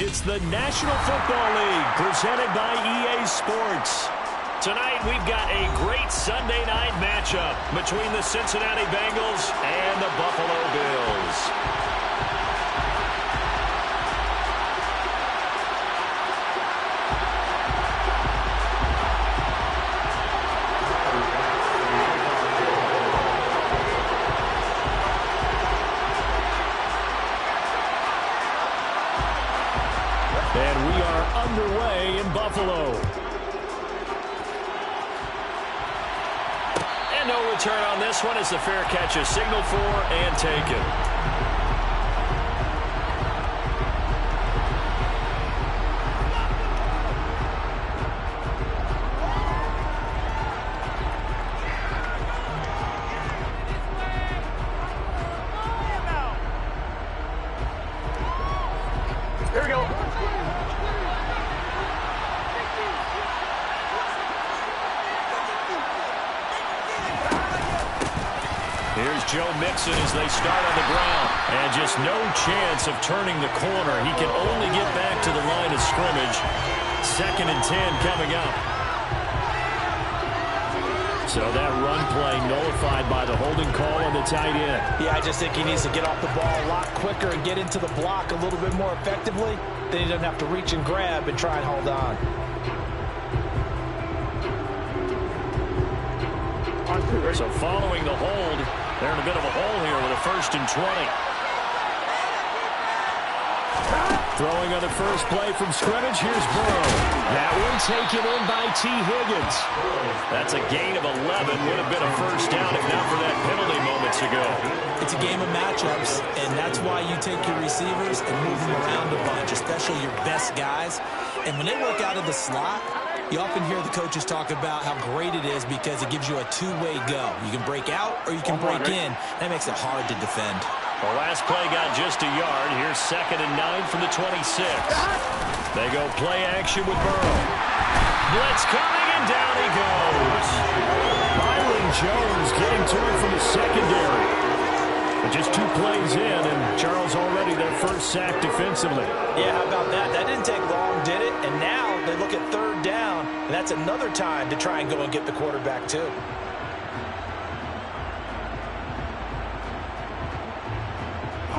It's the National Football League presented by EA Sports. Tonight we've got a great Sunday night matchup between the Cincinnati Bengals and the Buffalo Bills. And we are underway in Buffalo. And no return on this one as the fair catch is signaled for and taken. Here we go. Here's Joe Mixon as they start on the ground. And just no chance of turning the corner. He can only get back to the line of scrimmage. 2nd and 10 coming up. So that run play nullified by the holding call on the tight end. Yeah, I just think he needs to get off the ball a lot quicker and get into the block a little bit more effectively. Then he doesn't have to reach and grab and try and hold on. So following the hold, they're in a bit of a hole here with a 1st and 20. Throwing on the first play from scrimmage, here's Burrow. That one taken in by T. Higgins. That's a gain of 11. Would have been a 1st down if not for that penalty moments ago. It's a game of matchups, and that's why you take your receivers and move them around a bunch, especially your best guys. And when they work out of the slot, you often hear the coaches talk about how great it is because it gives you a two-way go. You can break out or you can break in. That makes it hard to defend. The last play got just a yard. Here's 2nd and 9 from the 26. They go play action with Burrow. Blitz coming, and down he goes. Byron Jones getting to it from the secondary. But just 2 plays in, and Charles already their 1st sack defensively. Yeah, how about that? That didn't take long, did it? And now they look at 3rd down, and that's another time to try and go and get the quarterback, too.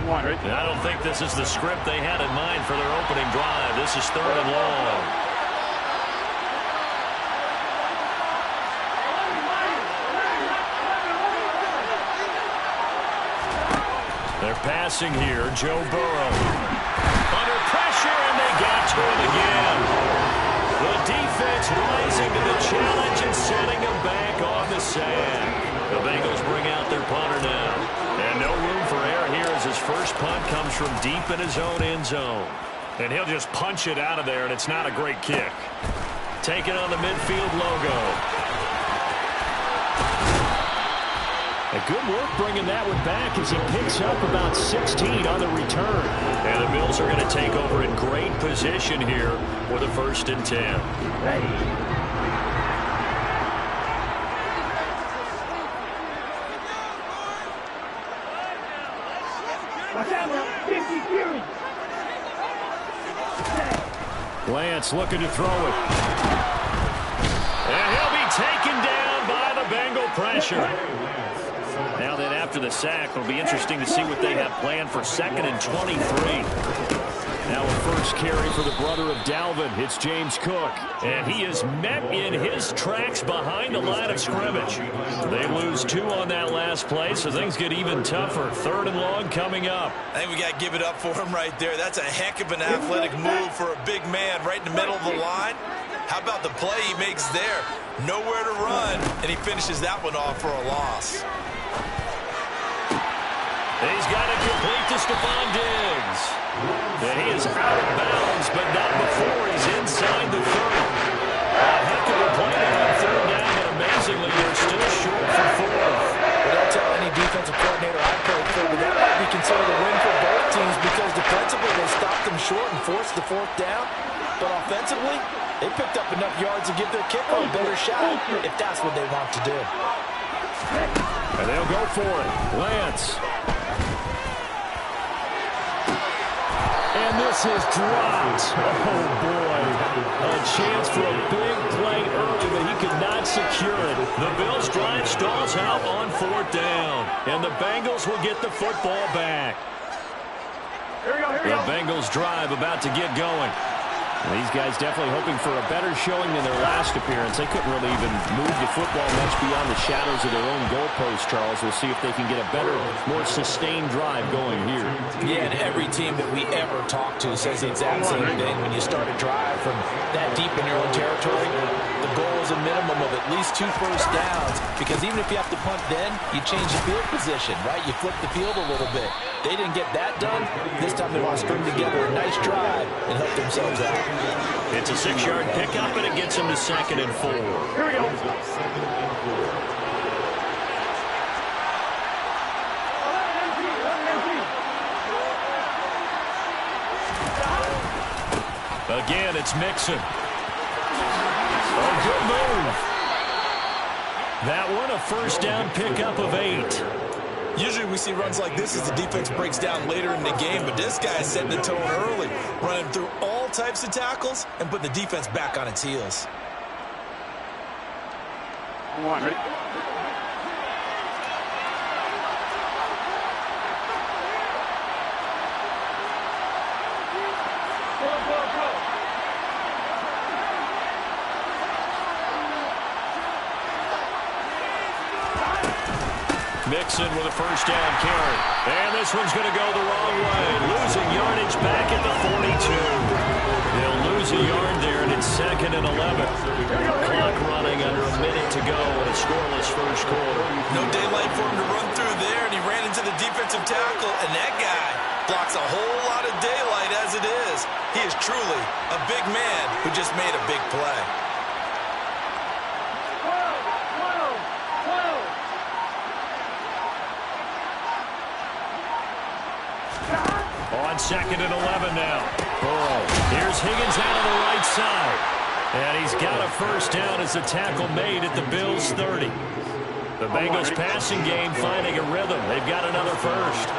I don't think this is the script they had in mind for their opening drive. This is 3rd and long. They're passing here. Joe Burrow. Under pressure, and they got to him again. The defense rising to the challenge and setting him back on the sack. The Bengals bring out their punter now. And no room for error here as his first punt comes from deep in his own end zone. And he'll just punch it out of there, and it's not a great kick. Taking on the midfield logo. A good work bringing that one back as he picks up about 16 on the return. And the Bills are going to take over in great position here with a 1st and 10. Ready. Lance looking to throw it. And he'll be taken down by the Bengal pressure. Now then, after the sack, it'll be interesting to see what they have planned for 2nd and 23. Now a 1st carry for the brother of Dalvin. It's James Cook. And he is met in his tracks behind the line of scrimmage. They lose 2 on that last play, so things get even tougher. 3rd and long coming up. I think we got to give it up for him right there. That's a heck of an athletic move for a big man right in the middle of the line. How about the play he makes there? Nowhere to run, and he finishes that one off for a loss. He's got it complete to Stephon Diggs. And he is out of bounds, but not before he's inside the 30. A heck of a play on 3rd down, but amazingly, they're still short for 4th. Well, don't tell any defensive coordinator I played for, but that might be considered a win for both teams because defensively they stopped them short and forced the 4th down. But offensively, they picked up enough yards to give their kicker a better shot if that's what they want to do. And they'll go for it. Lance. And this is dropped. Oh, boy. A chance for a big play early, but he could not secure it. The Bills' drive stalls out on 4th down. And the Bengals will get the football back. The Bengals' drive about to get going. These guys definitely hoping for a better showing than their last appearance. They couldn't really even move the football much beyond the shadows of their own goalpost, Charles. We'll see if they can get a better, more sustained drive going here. Yeah, and every team that we ever talk to says the exact same thing. When you start a drive from that deep in your own territory, the goal is a minimum of at least 2 first downs, because even if you have to punt then, you change the field position, right? You flip the field a little bit. They didn't get that done. This time they want to string together a nice drive and help themselves out. It's a 6-yard pickup, and it gets them to 2nd and 4. Here we go. Again, it's Mixon. Oh, good move. That one, a first down pickup of 8. Usually we see runs like this as the defense breaks down later in the game, but this guy is setting the tone early, running through all types of tackles and putting the defense back on its heels. Come on, ready? Mixon with a first down carry. And this one's going to go the wrong way. Losing yardage back at the 42. They'll lose a yard there, and it's 2nd and 11. Clock running under a minute to go in a scoreless first quarter. No daylight for him to run through there, and he ran into the defensive tackle, and that guy blocks a whole lot of daylight as it is. He is truly a big man who just made a big play. On 2nd and 11 now. Burrow. Here's Higgins out of the right side. And he's got a first down as the tackle made at the Bills' 30. The Bengals passing game finding a rhythm. They've got another first.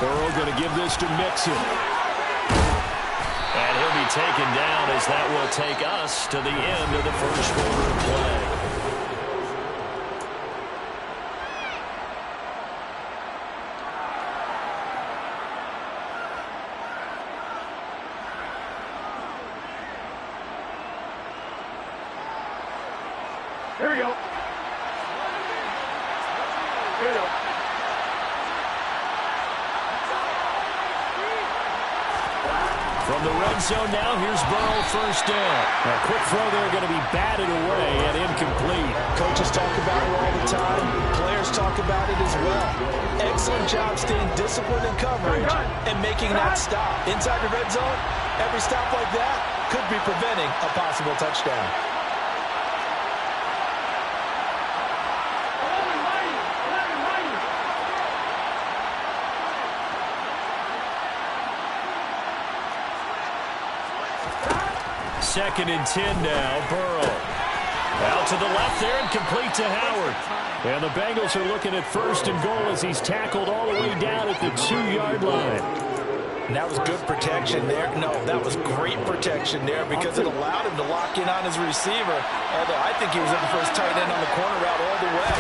Burrow going to give this to Mixon. And he'll be taken down as that will take us to the end of the first quarter of play. Here we go. Here we go. From the red zone now, here's Burrow first down. A quick throw there going to be batted away and incomplete. Coaches talk about it all the time. Players talk about it as well. Excellent job staying disciplined in coverage and making that stop. Inside the red zone, every stop like that could be preventing a possible touchdown. Second and 10 now, Burrow. Out to the left there and complete to Howard. And the Bengals are looking at first and goal as he's tackled all the way down at the 2-yard line. And that was good protection there. No, that was great protection there because it allowed him to lock in on his receiver. Although I think he was looking for his tight end on the corner route all the way.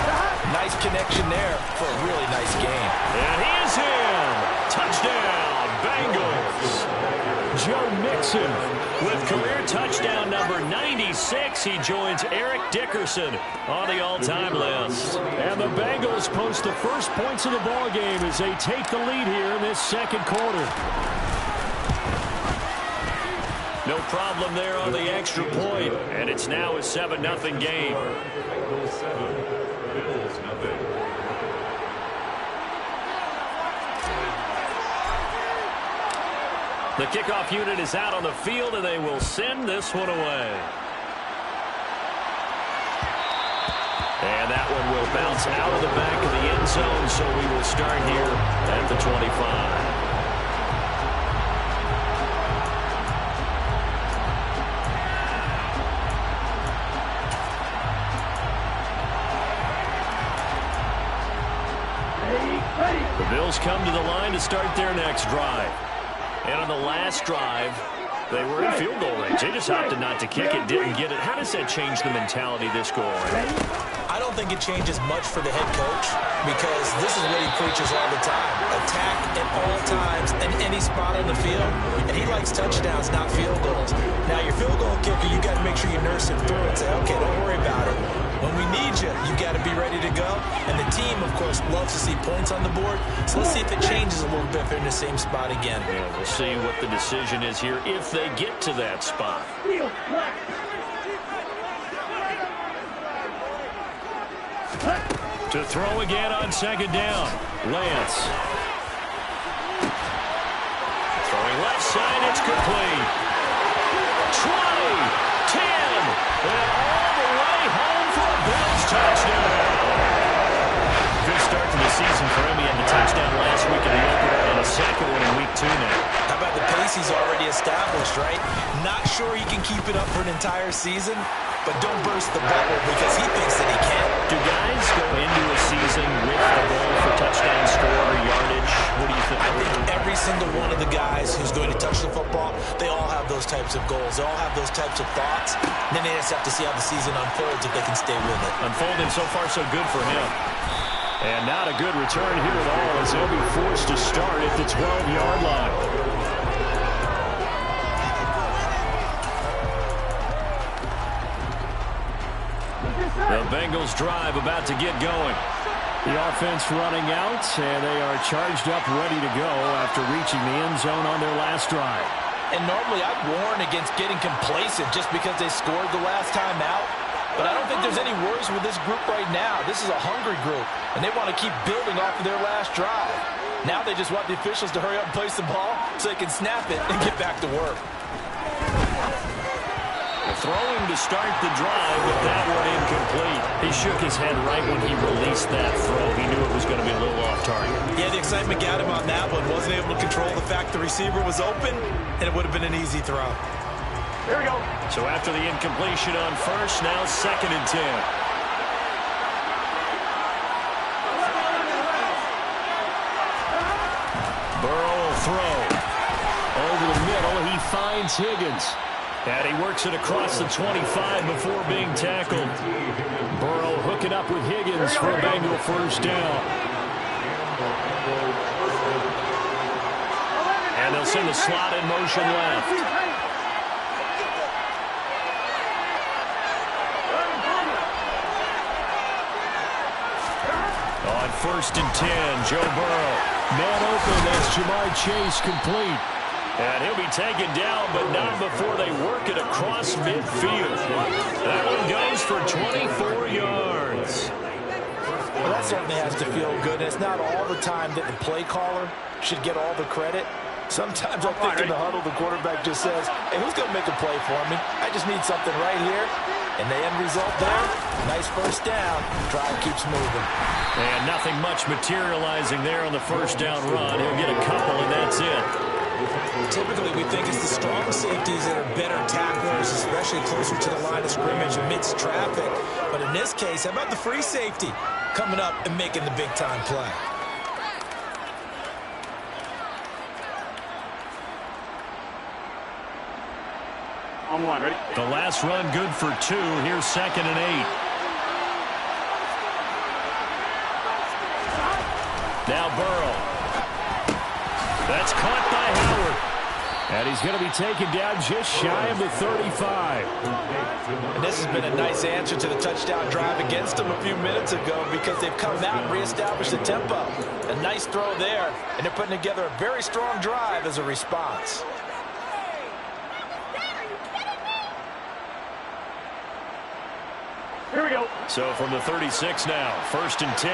Nice connection there for a really nice game. And he is in. Touchdown, Bengals. Joe Mixon with career touchdown number 96. He joins Eric Dickerson on the all-time list. And the Bengals post the first points of the ball game as they take the lead here in this second quarter. No problem there on the extra point, and it's now a 7-0 game. The kickoff unit is out on the field, and they will send this one away. And that one will bounce out of the back of the end zone, so we will start here at the 25. come to the line to start their next drive. And on the last drive, they were in field goal range. They just opted not to kick it, didn't get it. How does that change the mentality this go around? I don't think it changes much for the head coach because this is what he preaches all the time. Attack at all times in any spot on the field, and he likes touchdowns, not field goals. Now, your field goal kicker, you got to make sure you nurse him through and say, okay, don't worry about it. When we need you, you got to be ready to go. And the team, of course, loves to see points on the board. So let's see if it changes a little bit if they're in the same spot again. Yeah, we'll see what the decision is here if they get to that spot. To throw again on second down. Lance. Throwing left side, it's complete. 20, 10, and all the way home for a Bills touchdown. Good start to the season for him. He had the touchdown last week in the opener and a second one in week 2 now. How about the pace he's already established, right? Not sure he can keep it up for an entire season, but don't burst the bubble because he thinks that he can. Do guys go into a season with a goal for touchdown score or yardage? What do you think? I think every single one of the guys who's going to touch the football, they all have those types of goals. They all have those types of thoughts. And then they just have to see how the season unfolds if they can stay with it. Unfolding so far so good for him. And not a good return here at all as they'll be forced to start at the 12-yard line. The Bengals drive about to get going. The offense running out, and they are charged up, ready to go after reaching the end zone on their last drive. And normally I'd warn against getting complacent just because they scored the last time out. But I don't think there's any worries with this group right now. This is a hungry group, and they want to keep building off of their last drive. Now they just want the officials to hurry up and place the ball so they can snap it and get back to work. Throwing to start the drive, but that one incomplete. He shook his head right when he released that throw. He knew it was going to be a little off target. Yeah, the excitement got him on that one. Wasn't able to control the fact the receiver was open, and it would have been an easy throw. Here we go. So after the incompletion on first, now 2nd and 10. Burrow will throw. Over the middle, he finds Higgins. And he works it across the 25 before being tackled. Burrow hooking up with Higgins for a Bengal first down. And they'll send the slot in motion left. On 1st and 10, Joe Burrow. Man open, that's Ja'Marr Chase complete. And he'll be taken down, but not before they work it across midfield. That one goes for 24 yards. Well, that certainly has to feel good. And it's not all the time that the play caller should get all the credit. Sometimes I think in the huddle, the quarterback just says, hey, who's going to make a play for me? I just need something right here. And the end result there, nice first down. Drive keeps moving. And nothing much materializing there on the first down run. He'll get a couple, and that's it. Typically, we think it's the strong safeties that are better tacklers, especially closer to the line of scrimmage amidst traffic. But in this case, how about the free safety coming up and making the big-time play? On one, ready? The last run good for 2. Here's 2nd and 8. Now Burrow. That's caught by Howard. And he's going to be taken down just shy of the 35. And this has been a nice answer to the touchdown drive against them a few minutes ago because they've come out and reestablished the tempo. A nice throw there, and they're putting together a very strong drive as a response. Here we go. So from the 36 now, 1st and 10.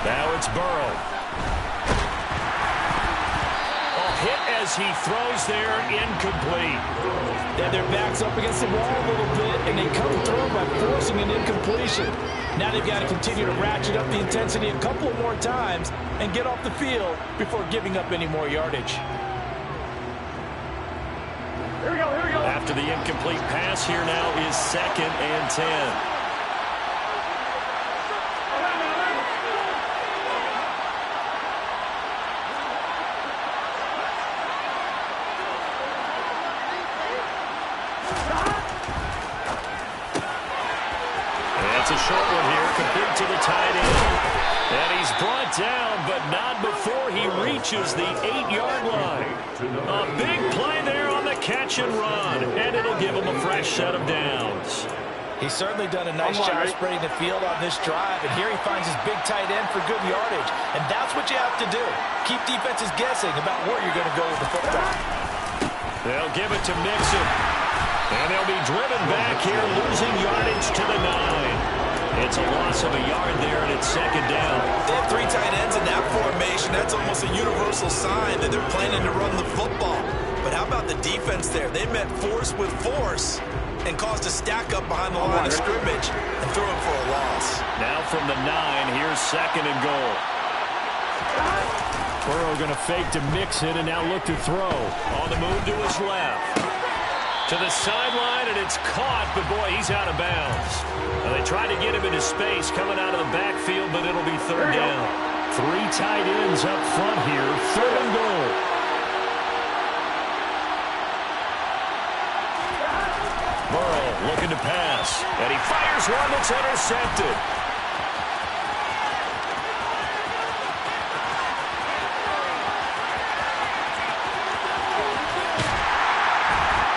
Now it's Burrow. Hit as he throws there, incomplete. Then their back's up against the wall a little bit, and they come through by forcing an incompletion. Now they've got to continue to ratchet up the intensity a couple of more times and get off the field before giving up any more yardage. Here we go, here we go. After the incomplete pass, here now is 2nd and 10. before he reaches the 8-yard line. A big play there on the catch and run, and it'll give him a fresh set of downs. He's certainly done a nice job spreading the field on this drive, and here he finds his big tight end for good yardage. And that's what you have to do. Keep defenses guessing about where you're going to go with the football. They'll give it to Mixon. And they'll be driven back here, losing yardage to the 9. It's a loss of a yard there, and it's second down. They have 3 tight ends in that formation. That's almost a universal sign that they're planning to run the football. But how about the defense there? They met force with force and caused a stack up behind the line of scrimmage and threw it for a loss. Now from the 9, here's second and goal. Burrow going to fake to Mixon and now look to throw. On the move to his left. To the sideline, and it's caught, but boy, he's out of bounds. Now, they tried to get him into space coming out of the backfield, but it'll be third down. 3 tight ends up front here, third and goal. Burrow looking to pass, and he fires one that's intercepted.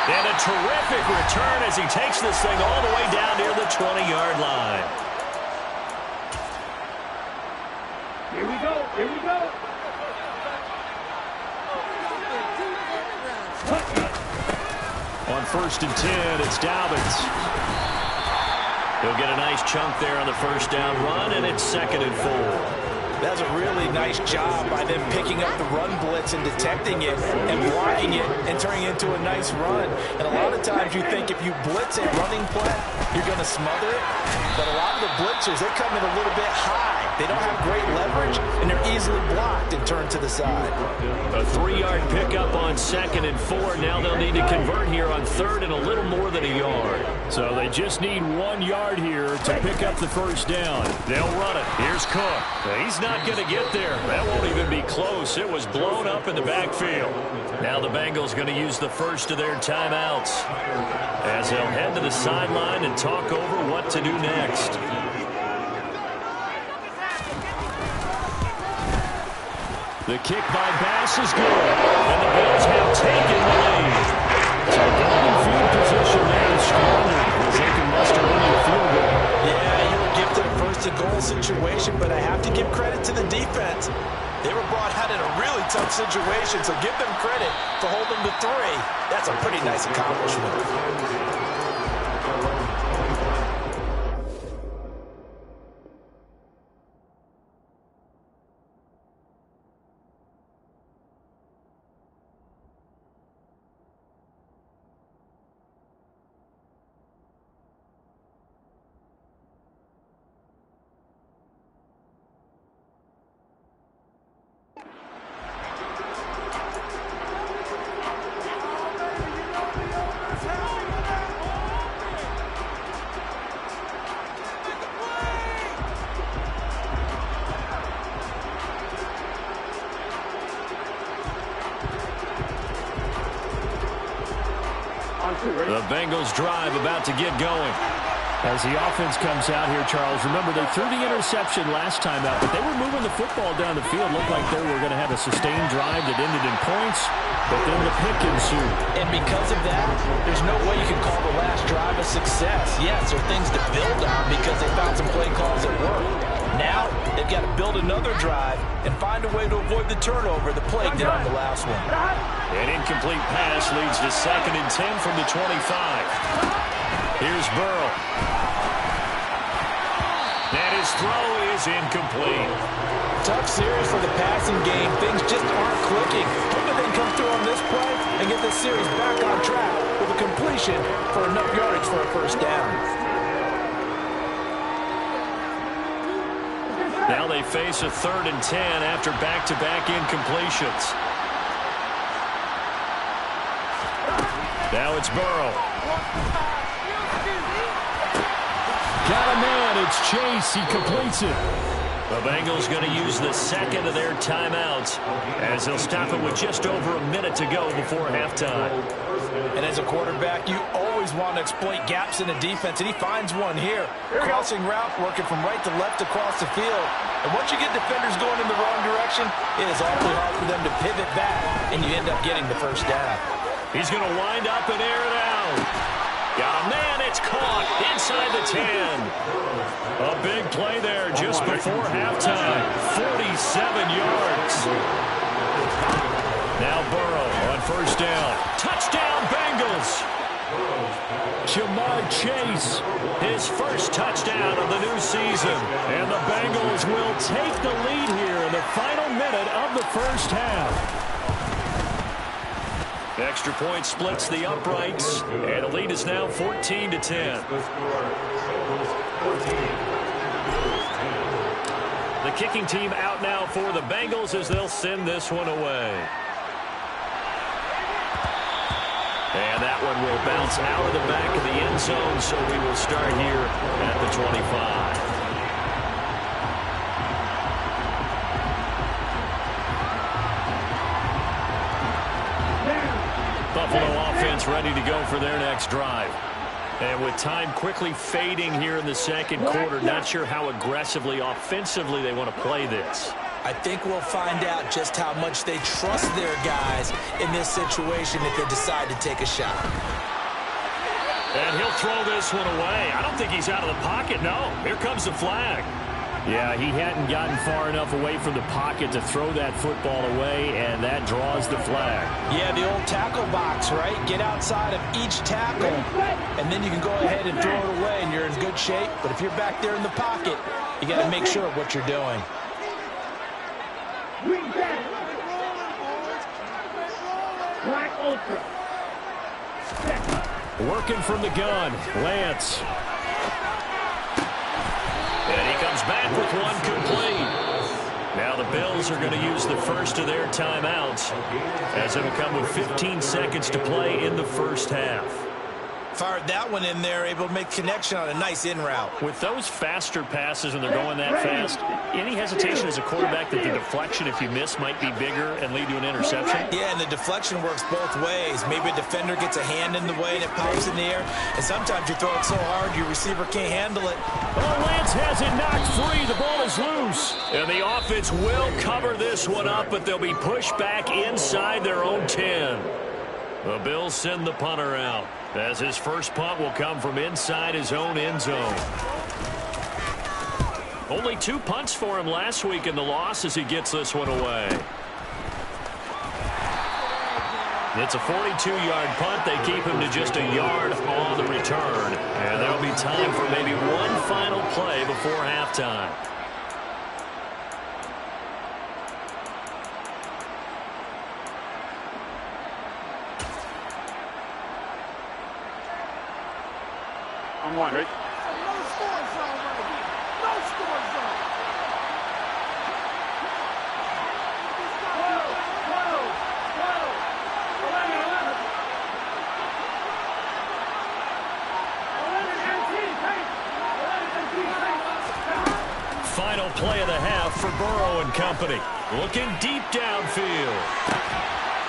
And a terrific return as he takes this thing all the way down near the 20-yard line. Here we go. Here we go. On first and 10, it's Dobbins. He'll get a nice chunk there on the first down run, and it's second and 4. That's a really nice job by them picking up the run blitz and detecting it and blocking it and turning it into a nice run. And a lot of times you think if you blitz a running play, you're going to smother it. But a lot of the blitzers, they come in a little bit high. They don't have great leverage, and they're easily blocked and turned to the side. A 3-yard pickup on second and 4. Now they'll need to convert here on third and a little more than a yard. So they just need 1 yard here to pick up the first down. They'll run it. Here's Cook. He's not going to get there. That won't even be close. It was blown up in the backfield. Now the Bengals going to use the first of their timeouts as they'll head to the sideline and talk over what to do next. The kick by Bass is good, and the Bills have taken the lead. So going in field position there is stronger as they can muster only a field goal. Yeah, you were gifted a first-and-goal situation, but I have to give credit to the defense. They were brought out in a really tough situation, so give them credit for holding them to 3. That's a pretty nice accomplishment. The Bengals drive about to get going. As the offense comes out here, Charles, remember they threw the interception last time out, but they were moving the football down the field. Looked like they were going to have a sustained drive that ended in points, but then the pick ensued. And because of that, there's no way you can call the last drive a success. Yes, there are things to build on because they found some play calls that work. Now, they've got to build another drive and find a way to avoid the turnover that plagued it on the last one. An incomplete pass leads to second and 10 from the 25. Here's Burrow. And his throw is incomplete. Tough series for the passing game. Things just aren't clicking. Hope they can come through on this play and get this series back on track with a completion for enough yardage for a first down. Now they face a third and 10 after back-to-back incompletions. Now it's Burrow. Got a man. It's Chase. He completes it. The Bengals going to use the second of their timeouts as they'll stop it with just over a minute to go before halftime. And as a quarterback, you always want to exploit gaps in the defense, and he finds one here. Crossing route, working from right to left across the field. And once you get defenders going in the wrong direction, it is awfully hard for them to pivot back, and you end up getting the first down. He's going to wind up and air it out. Got a man, it's caught inside the 10. A big play there just before halftime. 47 yards. Now Burrow on first down. Touchdown, Bengals. Jamar Chase, his first touchdown of the new season. And the Bengals will take the lead here in the final minute of the first half. Extra point splits the uprights, and the lead is now 14-10. The kicking team out now for the Bengals as they'll send this one away. And that one will bounce out of the back of the end zone, so we will start here at the 25. Buffalo offense ready to go for their next drive. And with time quickly fading here in the second quarter, not sure how aggressively, offensively they want to play this. I think we'll find out just how much they trust their guys in this situation if they decide to take a shot. And he'll throw this one away. I don't think he's out of the pocket, no. Here comes the flag. Yeah, he hadn't gotten far enough away from the pocket to throw that football away, and that draws the flag. Yeah, the old tackle box, right? Get outside of each tackle, and then you can go ahead and throw it away, and you're in good shape. But if you're back there in the pocket, you got to make sure of what you're doing. Black Ultra. Working from the gun, Lance. And he comes back with one complete. Now the Bills are going to use the first of their timeouts, as it'll come with 15 seconds to play in the first half. Fired that one in there, able to make connection on a nice in route. With those faster passes when they're going that fast, any hesitation as a quarterback that the deflection, if you miss, might be bigger and lead to an interception? Yeah, and the deflection works both ways. Maybe a defender gets a hand in the way and it pops in the air, and sometimes you throw it so hard your receiver can't handle it. Oh, Lance has it knocked free. The ball is loose. And the offense will cover this one up, but they'll be pushed back inside their own 10. The Bills send the punter out, as his first punt will come from inside his own end zone. Only 2 punts for him last week in the loss as he gets this one away. It's a 42-yard punt. They keep him to just a yard on the return. And there'll be time for maybe one final play before halftime. I'm one, right? Final play of the half for Burrow and company. Looking deep downfield.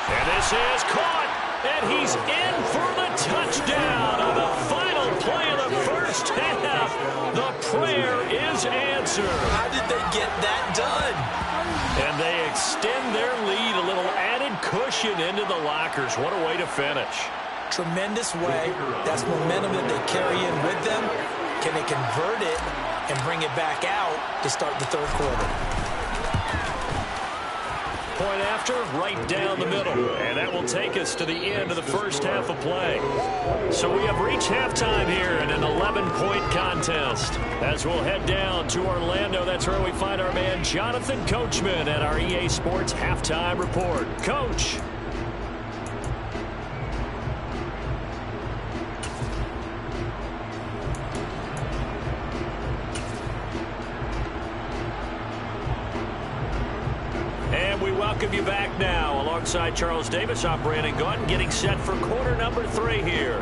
And this is caught. And he's in for the touchdown on the final play of the first half. The prayer is answered. How did they get that done? And they extend their lead, a little added cushion into the lockers. What a way to finish. Tremendous way. That's momentum that they carry in with them. Can they convert it and bring it back out to start the third quarter? Point after, right down the middle. And that will take us to the end of the first half of play. So we have reached halftime here in an 11-point contest. As we'll head down to Orlando, that's where we find our man Jonathan Coachman at our EA Sports Halftime Report. Coach. Welcome you back now. Alongside Charles Davis, I'm Brandon Gaudin, getting set for quarter number 3 here.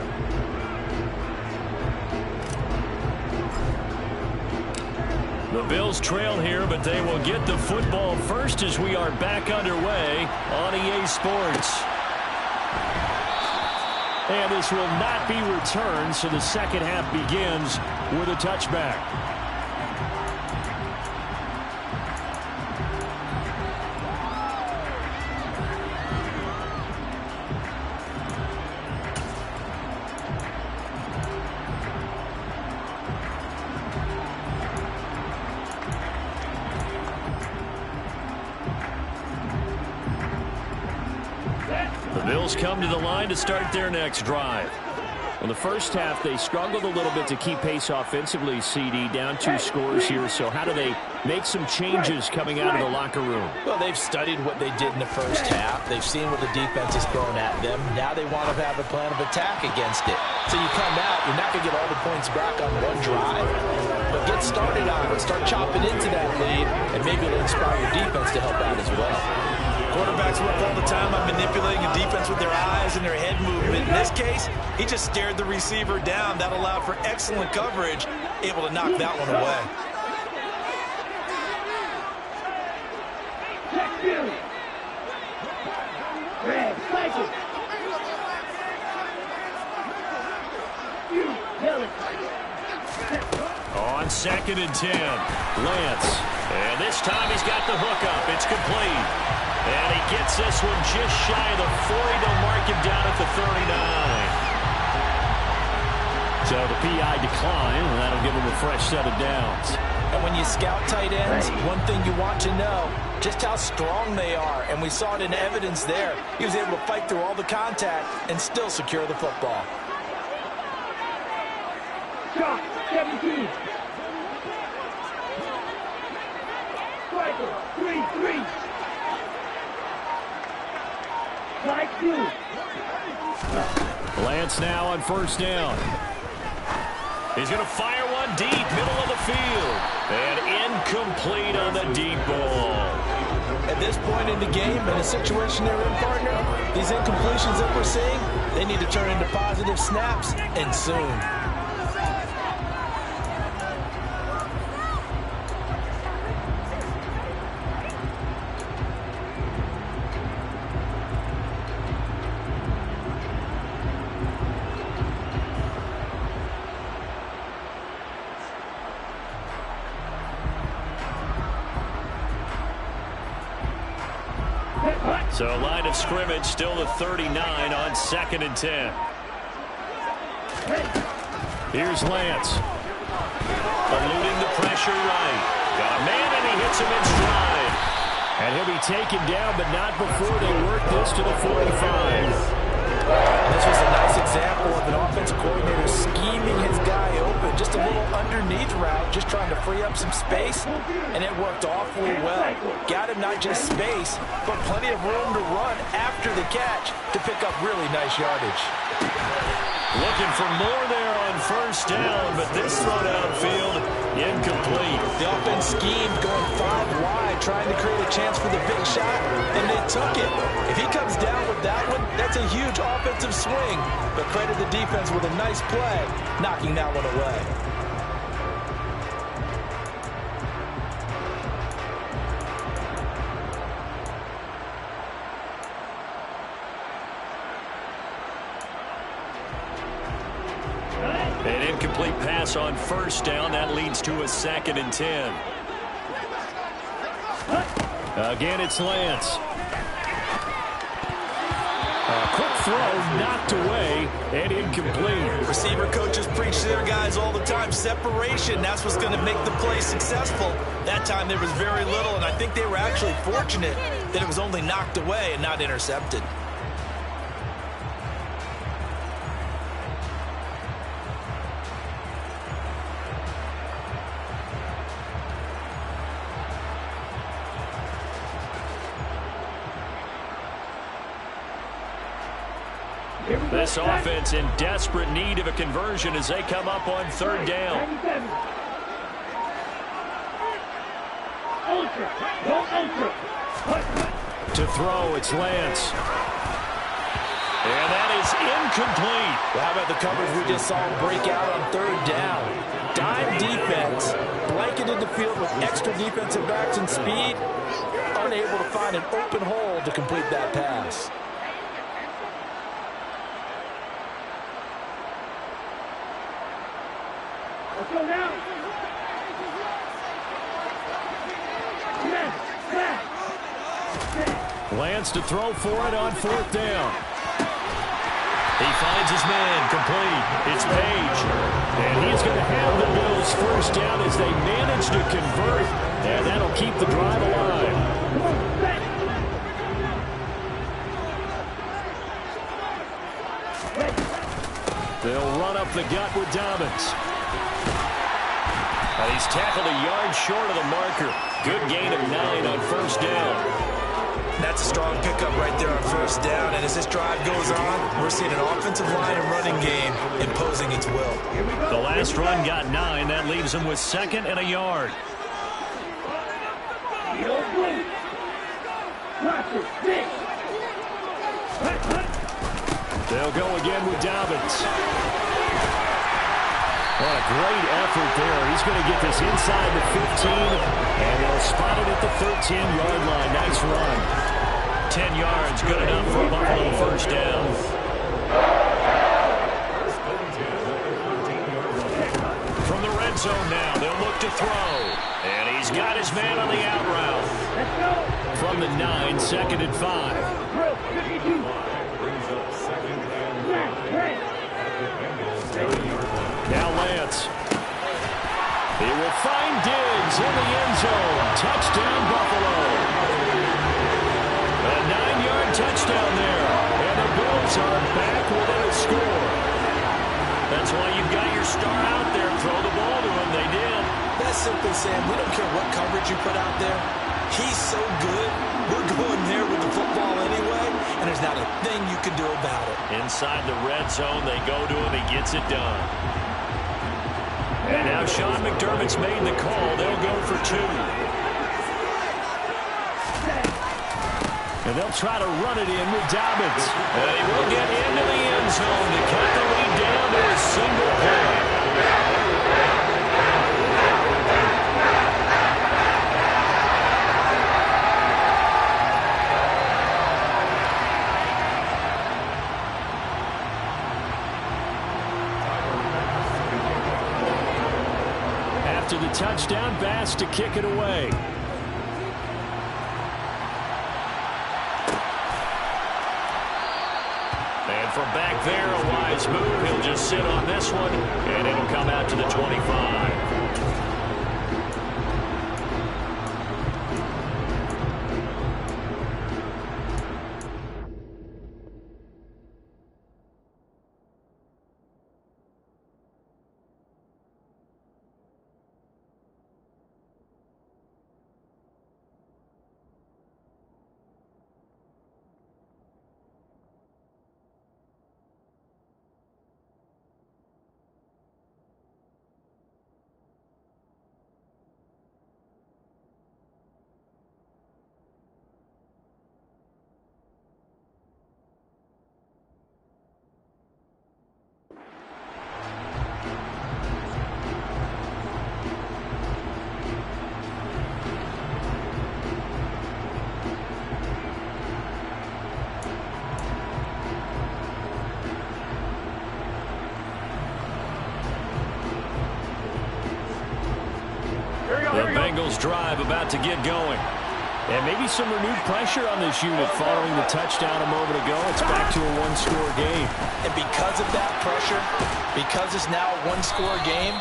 The Bills trail here, but they will get the football first as we are back underway on EA Sports. And this will not be returned, so the second half begins with a touchback. Bills come to the line to start their next drive. In the first half, they struggled a little bit to keep pace offensively, CD, down 2 scores here. So how do they make some changes coming out of the locker room? Well, they've studied what they did in the first half. They've seen what the defense has thrown at them. Now they want to have a plan of attack against it. So you come out, you're not going to get all the points back on one drive, but get started on it. Start chopping into that lead, and maybe it'll inspire your defense to help out as well. Quarterbacks work all the time on manipulating a defense with their eyes and their head movement. In this case, he just stared the receiver down. That allowed for excellent coverage, able to knock that one away. On 2nd and 10, Lance. And this time he's got the hook up. It's complete. And he gets this one just shy of the 40. They'll mark him down at the 39. So the PI decline, and that'll give him a fresh set of downs. And when you scout tight ends, one thing you want to know, just how strong they are. And we saw it in evidence there. He was able to fight through all the contact and still secure the football. Shot 17. Striker 3-3. Like you. Lance now on 1st down. He's going to fire one deep, middle of the field. And incomplete on the deep ball. At this point in the game, in the situation they're in, partner, these incompletions that we're seeing, they need to turn into positive snaps, and soon. So line of scrimmage still the 39 on 2nd and 10. Here's Lance. Eluding the pressure right. Got a man and he hits him in stride. And he'll be taken down, but not before they work this to the 45. This was a nice example of an offensive coordinator scheming his guy open. Just a little underneath route, just trying to free up some space, and it worked awfully well. Got him not just space, but plenty of room to run after the catch to pick up really nice yardage. Looking for more there on 1st down, but this throw downfield, incomplete. The offense schemed going 5 wide, trying to create a chance for the big shot, and they took it. If he comes down with that one, that's a huge offensive swing. But credit the defense with a nice play, knocking that one away. An incomplete pass on 1st down. That leads to a 2nd and 10. Again, it's Lance. A quick throw knocked away and incomplete. Receiver coaches preach to their guys all the time. Separation, that's what's going to make the play successful. That time there was very little, and I think they were actually fortunate that it was only knocked away and not intercepted. This offense in desperate need of a conversion as they come up on 3rd down. To throw, it's Lance. And that is incomplete. Well, how about the coverage we just saw break out on 3rd down? Dime defense, blanketed the field with extra defensive backs and speed, unable to find an open hole to complete that pass. Let's go now. Lance to throw for it on 4th down. He finds his man, complete. It's Page. And he's going to have the Bills 1st down as they manage to convert. And that'll keep the drive alive. up the gut with Dobbins. And he's tackled a yard short of the marker. Good gain of 9 on first down. That's a strong pickup right there on first down. And as this drive goes on, we're seeing an offensive line and running game imposing its will. The last run got 9. That leaves him with 2nd and a yard. They'll go again with Dobbins. What a great effort there. He's going to get this inside the 15, and they'll spot it at the 13-yard line. Nice run. 10 yards, good enough for a Buffalo first down. From the red zone now, they'll look to throw. And he's got his man on the out route. From the 9, 2nd and 5. Now Lance. He will find Diggs in the end zone. Touchdown, Buffalo. A 9-yard touchdown there. And the Bills are back within a score. That's why you've got your star out there. Throw the ball to him. They did. That's simple, Sam. We don't care what coverage you put out there. He's so good. We're going there with the football anyway, and there's not a thing you can do about it. Inside the red zone, they go to him. He gets it done. And now Sean McDermott's made the call. They'll go for 2. And they'll try to run it in with Dobbins. And he will get into the end zone to cut the lead down to a single play. After the touchdown, Bass to kick it away. And from back there, a wise move. He'll just sit on this one, and it'll come out to the 25. The Bengals drive about to get going. And maybe some renewed pressure on this unit following the touchdown a moment ago. It's back to a one-score game. And because of that pressure, because it's now a one-score game,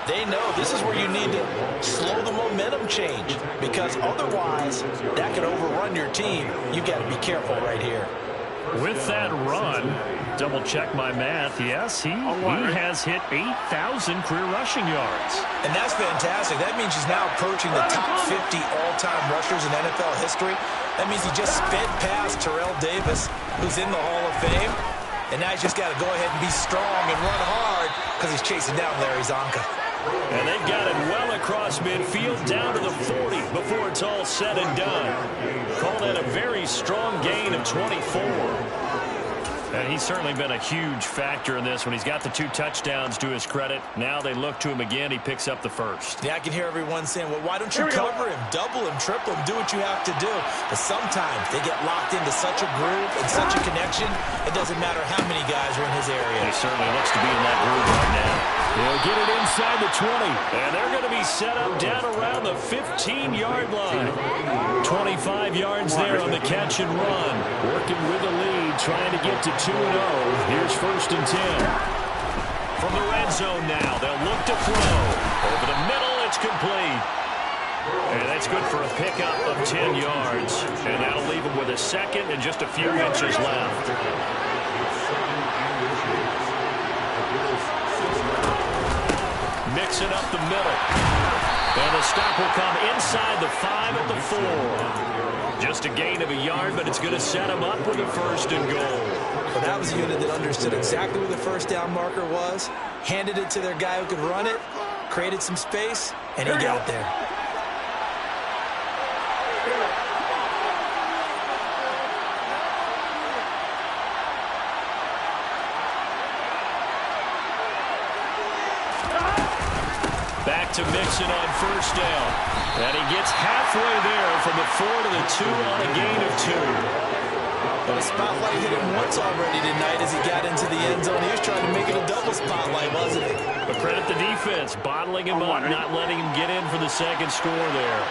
they know this is where you need to slow the momentum change. Because otherwise, that could overrun your team. You've got to be careful right here. With that run, double-check my math, yes, he has hit 8,000 career rushing yards. And that's fantastic. That means he's now approaching the top 50 all-time rushers in NFL history. That means he just sped past Terrell Davis, who's in the Hall of Fame. And now he's just got to go ahead and be strong and run hard because he's chasing down Larry Zonka. And they've got it well across midfield down to the 40 before it's all said and done. Call that a very strong gain of 24. And he's certainly been a huge factor in this when he's got the 2 touchdowns to his credit. Now they look to him again. He picks up the first. Yeah, I can hear everyone saying, well, why don't you cover him, double him, triple him, do what you have to do. But sometimes they get locked into such a groove and such a connection, it doesn't matter how many guys are in his area. He certainly looks to be in that groove right now. He'll get it inside the 20. And they're going to be set up down around the 15-yard line. 25 yards there on the catch and run. Working with the lead, trying to get to 2-0. Here's 1st and 10. From the red zone now, they'll look to throw. Over the middle, it's complete. And that's good for a pickup of 10 yards. And that'll leave him with a 2nd and just a few inches left. Mixon up the middle. And the stop will come inside the 5 at the 4. Just a gain of a yard, but it's going to set him up with a 1st and goal. Well, that was a unit that understood exactly where the first down marker was, handed it to their guy who could run it, created some space, and he got there. Back to Mixon on 1st down. And he gets halfway there from the 4 to the 2 on a gain of 2. But the spotlight hit him once already tonight as he got into the end zone. He was trying to make it a double spotlight, wasn't he? But credit the defense, bottling him up, not letting him get in for the 2nd score there.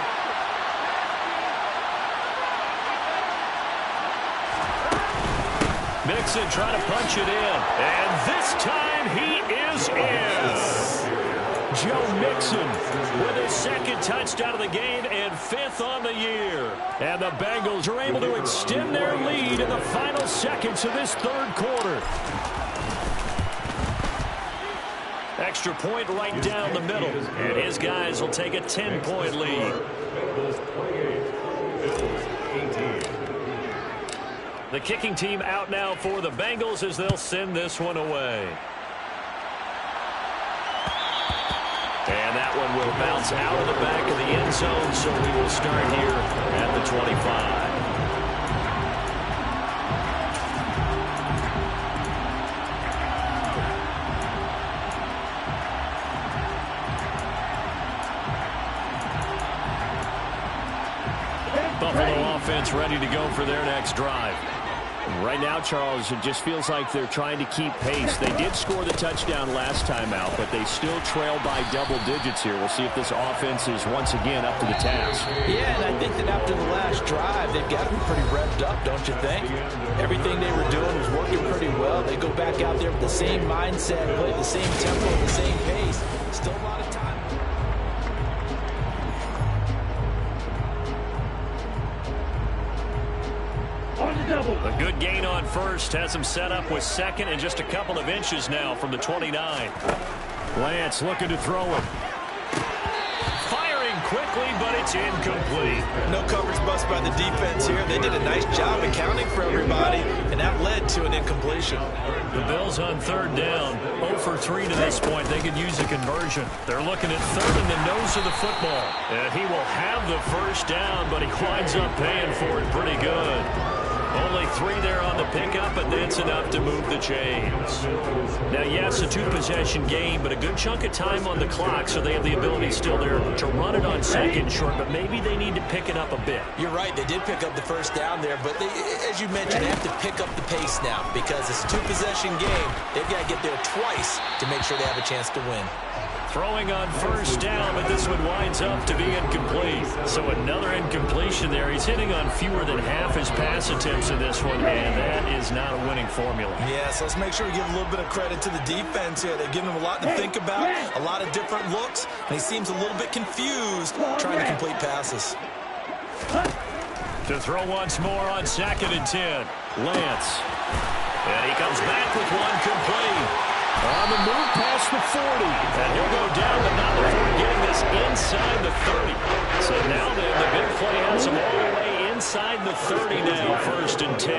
Mixon trying to punch it in. And this time he is in. Joe Mixon with his 2nd touchdown of the game and 5th on the year. And the Bengals are able to extend their lead in the final seconds of this 3rd quarter. Extra point right down the middle. And his guys will take a 10-point lead. The kicking team out now for the Bengals as they'll send this one away. And that one will bounce out of the back of the end zone, so we will start here at the 25. Buffalo offense ready to go for their next drive. Right now, Charles, it just feels like they're trying to keep pace. They did score the touchdown last time out, but they still trail by double digits here. We'll see if this offense is once again up to the task. Yeah, and I think that after the last drive, they've got to be pretty revved up, don't you think? Everything they were doing was working pretty well. They go back out there with the same mindset, play the same tempo, the same pace. Still a lot of time. A good gain on 1st has him set up with 2nd and just a couple of inches now from the 29. Lance looking to throw it. Firing quickly, but it's incomplete. No coverage bust by the defense here. They did a nice job accounting for everybody, and that led to an incompletion. The Bills on 3rd down, 0 for 3 to this point. They could use a conversion. They're looking at 3rd in the nose of the football. And he will have the 1st down, but he winds up paying for it pretty good. Only 3 there on the pickup, but that's enough to move the chains. Now, yes, a 2-possession game, but a good chunk of time on the clock, so they have the ability still there to run it on 2nd short, but maybe they need to pick it up a bit. You're right. They did pick up the 1st down there, but they, as you mentioned, they have to pick up the pace now because it's a 2-possession game. They've got to get there twice to make sure they have a chance to win. Throwing on 1st down, but this one winds up to be incomplete. So another incompletion there. He's hitting on fewer than half his pass attempts in this one, and that is not a winning formula. Yeah, so let's make sure we give a little bit of credit to the defense here. They've given him a lot to think about, a lot of different looks, and he seems a little bit confused trying to complete passes. To throw once more on 2nd and 10. Lance. And he comes back with one complete. On the move past the 40. And he'll go down, but not before getting this inside the 30. So now the big play has him all the way inside the 30 now, 1st and 10.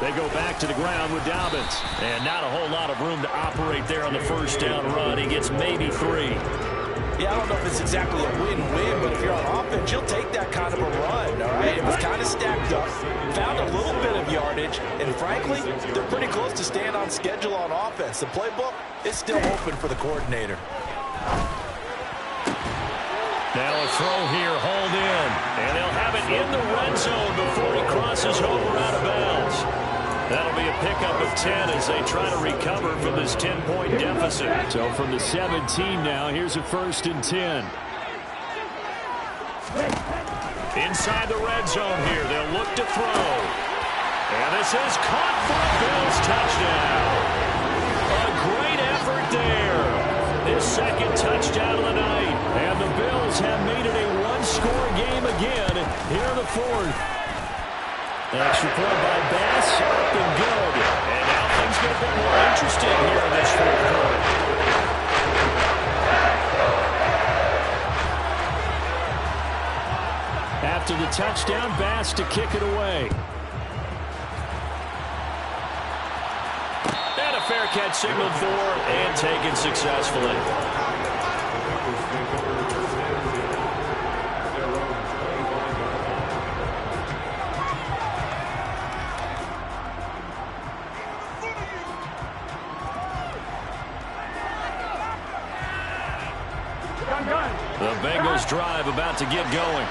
They go back to the ground with Dobbins. And not a whole lot of room to operate there on the 1st down run. He gets maybe 3. Yeah, I don't know if it's exactly a win-win, but if you're on offense, you'll take that kind of a run, all right? It was kind of stacked up, found a little bit of yardage, and frankly, they're pretty close to staying on schedule on offense. The playbook is still open for the coordinator. Now a throw here, hauled in, and they'll have it in the red zone before he crosses over out of bounds. That'll be a pickup of 10 as they try to recover from this 10-point deficit. So from the 17 now, here's a 1st and 10. Inside the red zone here, they'll look to throw. And this is caught for a Bills touchdown. A great effort there. His 2nd touchdown of the night. And the Bills have made it a one-score game again here in the 4th. Extra point by Bass, up and good. And now things get a bit more interesting here in this fourth quarter. After the touchdown, Bass to kick it away. And a fair catch signaled for and taken successfully. The Bengals drive about to get going.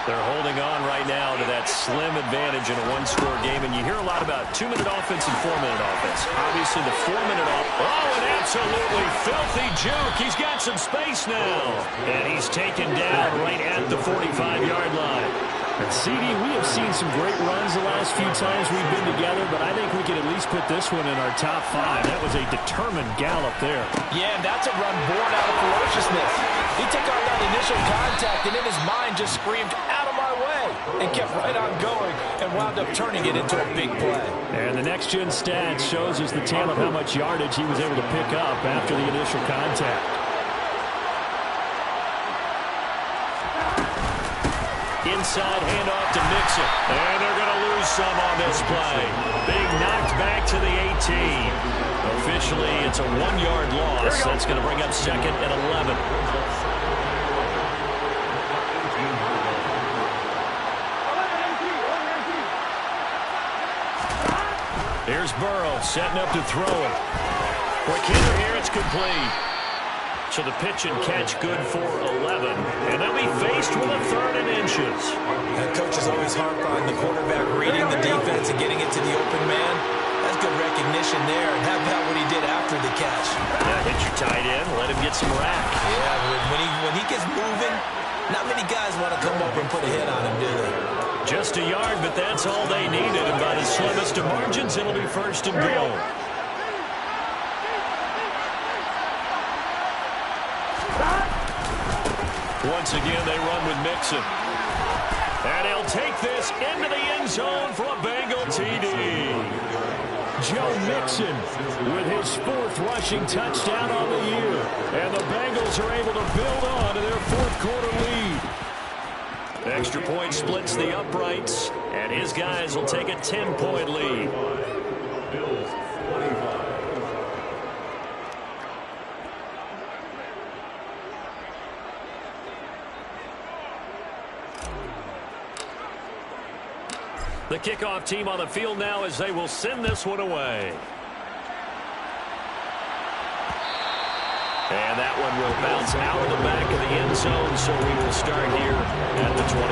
They're holding on right now to that slim advantage in a one-score game, and you hear a lot about 2-minute offense and 4-minute offense. Obviously, the 4-minute offense. Oh, an absolutely filthy juke. He's got some space now, and he's taken down right at the 45-yard line. And CD, we have seen some great runs the last few times we've been together, but I think we could at least put this one in our top 5. That was a determined gallop there. Yeah, and that's a run born out of ferociousness. He took on that initial contact, and in his mind just screamed, "Out of my way," and kept right on going and wound up turning it into a big play. And the next-gen stats shows us the tale of how much yardage he was able to pick up after the initial contact. Inside handoff to Mixon. And they're going to lose some on this play. Being knocked back to the 18. Officially, it's a 1-yard loss. That's going to bring up second and 11. Here's Burrow setting up to throw it. Quick hitter here, it's complete. So the pitch and catch good for 11. And they'll be faced with a 3rd and inches. The coach is always harped on the quarterback reading the defense and getting it to the open man. That's good recognition there. And how about what he did after the catch? Hit your tight end, let him get some rack. Yeah, when he gets moving, not many guys want to come up and put a hit on him, do they? Just a yard, but that's all they needed. And by the slimmest of margins, it'll be 1st and goal. Once again, they run with Mixon. And he'll take this into the end zone for a Bengal TD. Joe Mixon with his 4th rushing touchdown on the year. And the Bengals are able to build on to their 4th quarter lead. Extra point splits the uprights, and his guys will take a 10-point lead. The kickoff team on the field now as they will send this one away. And that one will bounce out of the back of the end zone, so we will start here at the 25.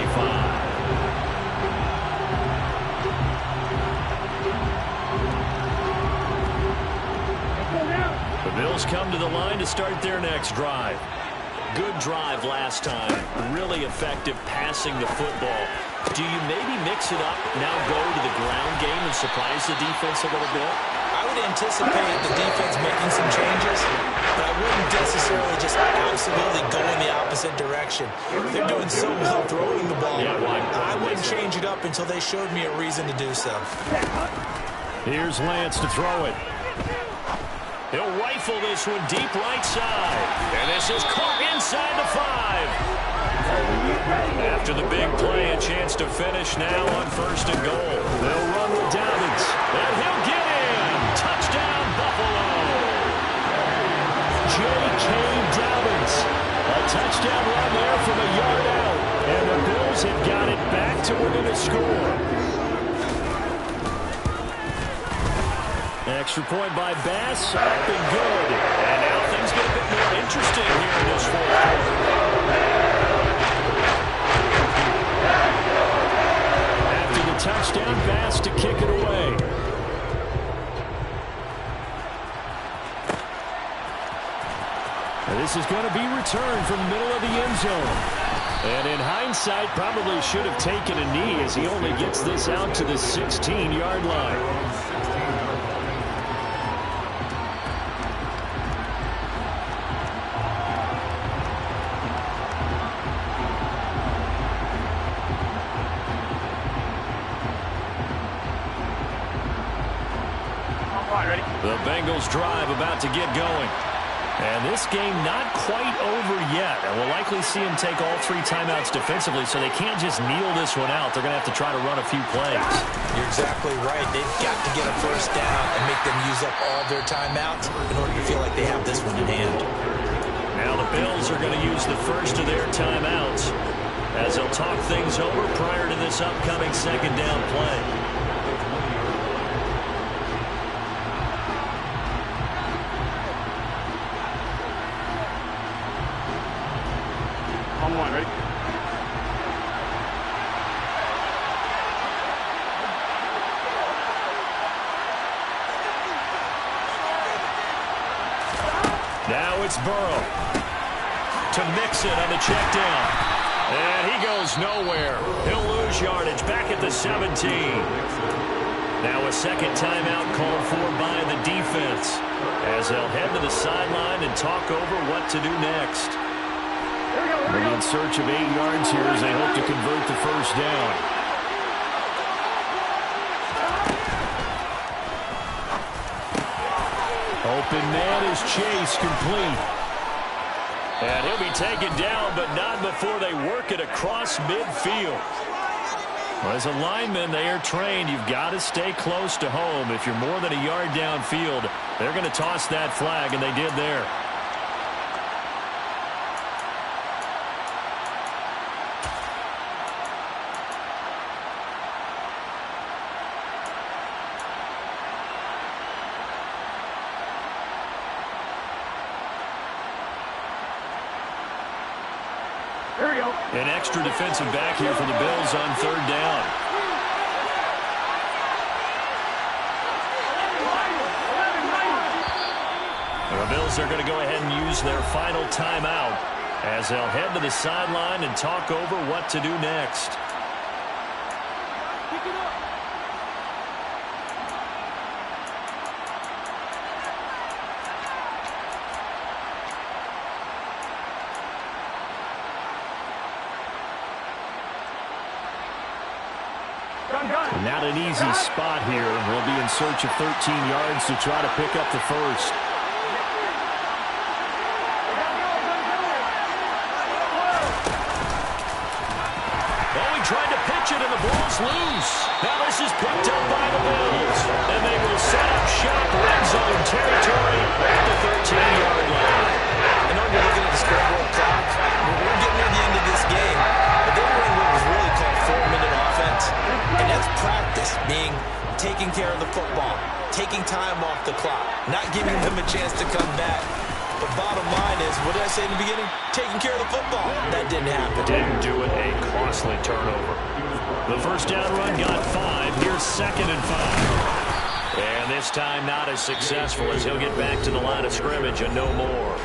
The Bills come to the line to start their next drive. Good drive last time. Really effective passing the football. Do you maybe mix it up, now go to the ground game and surprise the defense a little bit? I would anticipate the defense making some changes, but I wouldn't necessarily just absolutely go in the opposite direction. They're doing so well throwing the ball. Yeah, I wouldn't change it up until they showed me a reason to do so. Here's Lance to throw it. He'll rifle this one deep right side. And this is caught inside the 5. After the big play, a chance to finish now on 1st and goal. They'll run with Dobbins. And he'll get in. Touchdown, Buffalo. J.K. Dobbins. A touchdown run there from a yard out. And the Bills have got it back to within a score. Extra point by Bass. Up and good. And now things get a bit more interesting here in this 4th quarter. Touchdown, Bass to kick it away. And this is going to be returned from the middle of the end zone. And in hindsight, probably should have taken a knee as he only gets this out to the 16-yard line. All right, ready? The Bengals drive about to get going. And this game not quite over yet. And we'll likely see them take all 3 timeouts defensively, so they can't just kneel this one out. They're going to have to try to run a few plays. You're exactly right. They've got to get a first down and make them use up all their timeouts in order to feel like they have this one in hand. Now the Bills are going to use the first of their timeouts as they'll talk things over prior to this upcoming second down play. On one, ready? Now it's Burrow to Mixon on the check down. And he goes nowhere. He'll lose yardage back at the 17. Now a second timeout called for by the defense as they'll head to the sideline and talk over what to do next. They'll be in search of 8 yards here as they hope to convert the first down. Open man is Chase, complete. And he'll be taken down, but not before they work it across midfield. Well, as a lineman, they are trained. You've got to stay close to home. If you're more than a yard downfield, they're going to toss that flag, and they did there. An extra defensive back here for the Bills on third down. The Bills are going to go ahead and use their final timeout as they'll head to the sideline and talk over what to do next. Not an easy spot here. We'll be in search of 13 yards to try to pick up the first. Oh, he tried to pitch it and the ball's loose. Now this is picked up by the Bills. And they will set up shop red zone territory at the 13-yard line. I know you're looking at the scoreboard clock. We're getting near the end of this game. But they were in what was really called 4-minute offense. And that's practice, meaning taking care of the football, taking time off the clock, not giving them a chance to come back. The bottom line is, what did I say in the beginning? Taking care of the football. That didn't happen. Didn't do it. A costly turnover. The first down run got 5. Here's 2nd and 5. And this time not as successful as he'll get back to the line of scrimmage and no more.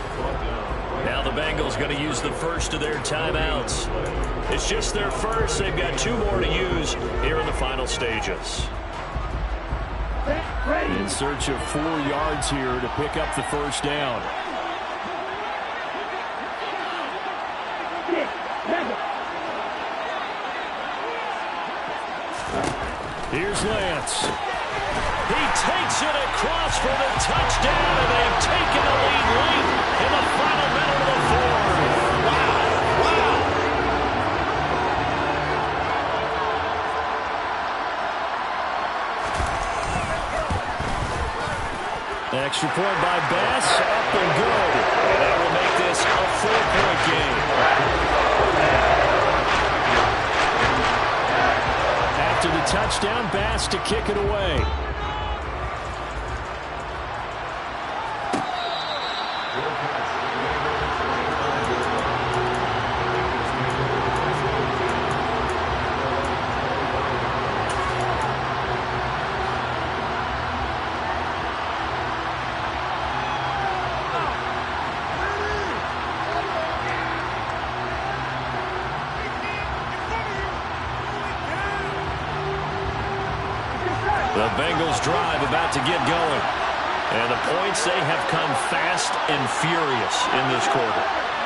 Now the Bengals going to use the first of their timeouts. It's just their first. They've got 2 more to use here in the final stages. In search of 4 yards here to pick up the first down. Here's Lance. He takes it across for the touchdown, and they've taken the lead late in the final minute of the fourth. Wow. Extra point by Bass, up and good. And that will make this a 4-point game. After the touchdown, Bass to kick it away. The Bengals drive about to get going. And the points, they have come fast and furious in this quarter.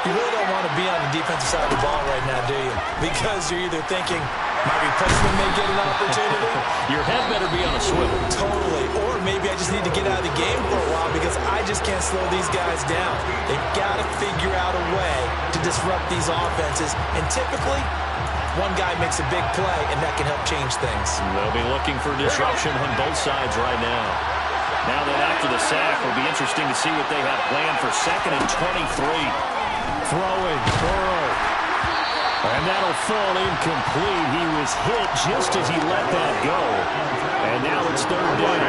You really don't want to be on the defensive side of the ball right now, do you? Because you're either thinking, My replacement may get an opportunity. Your head better be on a swivel. Totally. Or maybe I just need to get out of the game for a while because I just can't slow these guys down. They've got to figure out a way to disrupt these offenses. And typically, one guy makes a big play, and that can help change things. They'll be looking for disruption on both sides right now. Now that after the sack, it'll be interesting to see what they have planned for 2nd and 23. Throwing, Burrow. And that'll fall incomplete. He was hit just as he let that go. And now it's 3rd down.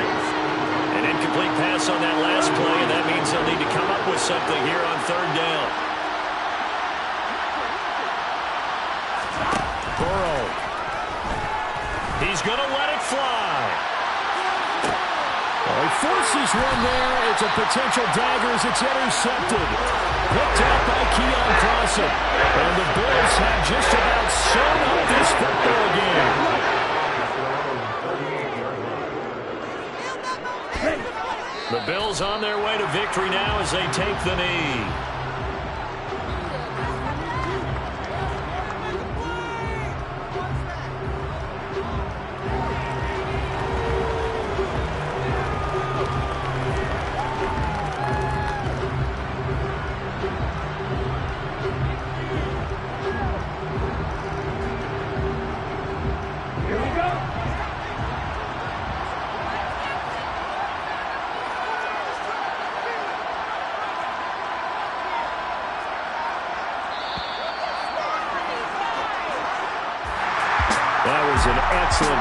An incomplete pass on that last play, and that means they'll need to come up with something here on 3rd down. Burrow. He's going to let it fly. Well, he forces one there. It's a potential dagger as it's intercepted. Picked out by Keon Clausen. And the Bills have just about sewn up this football game. The Bills on their way to victory now as they take the knee. That was an excellent